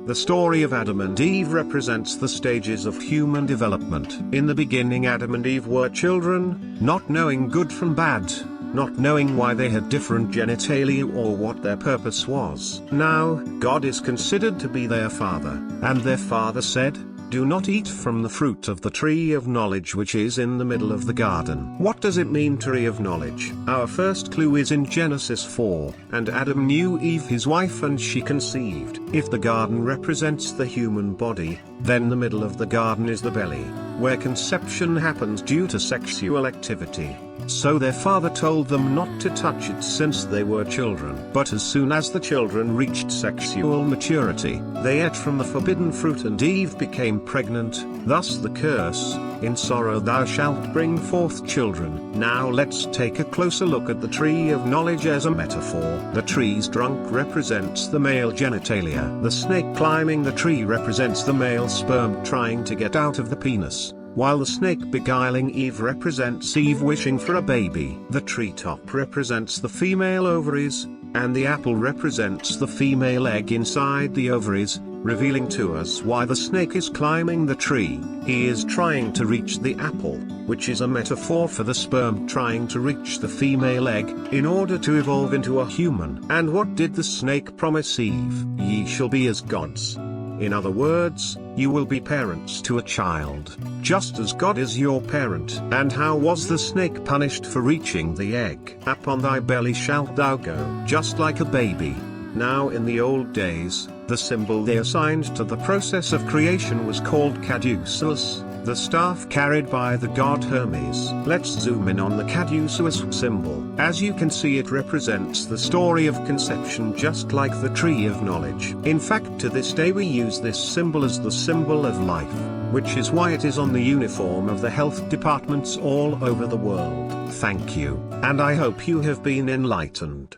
The story of Adam and Eve represents the stages of human development. In the beginning, Adam and Eve were children, not knowing good from bad, not knowing why they had different genitalia or what their purpose was. Now, God is considered to be their father, and their father said, "Do not eat from the fruit of the tree of knowledge which is in the middle of the garden." What does it mean, tree of knowledge? Our first clue is in Genesis 4. And Adam knew Eve his wife, and she conceived. If the garden represents the human body, then the middle of the garden is the belly, where conception happens due to sexual activity. So their father told them not to touch it since they were children. But as soon as the children reached sexual maturity, they ate from the forbidden fruit, and Eve became pregnant. Thus the curse, "In sorrow thou shalt bring forth children." Now let's take a closer look at the tree of knowledge as a metaphor. The tree's trunk represents the male genitalia. The snake climbing the tree represents the male sperm trying to get out of the penis, while the snake beguiling Eve represents Eve wishing for a baby. The treetop represents the female ovaries, and the apple represents the female egg inside the ovaries, revealing to us why the snake is climbing the tree. He is trying to reach the apple, which is a metaphor for the sperm trying to reach the female egg, in order to evolve into a human. And what did the snake promise Eve? "Ye shall be as gods." In other words, you will be parents to a child, just as God is your parent. And how was the snake punished for reaching the egg? "Upon thy belly shalt thou go," just like a baby. Now in the old days, the symbol they assigned to the process of creation was called caduceus, the staff carried by the god Hermes. Let's zoom in on the caduceus symbol. As you can see, it represents the story of conception, just like the tree of knowledge. In fact, to this day we use this symbol as the symbol of life, which is why it is on the uniform of the health departments all over the world. Thank you, and I hope you have been enlightened.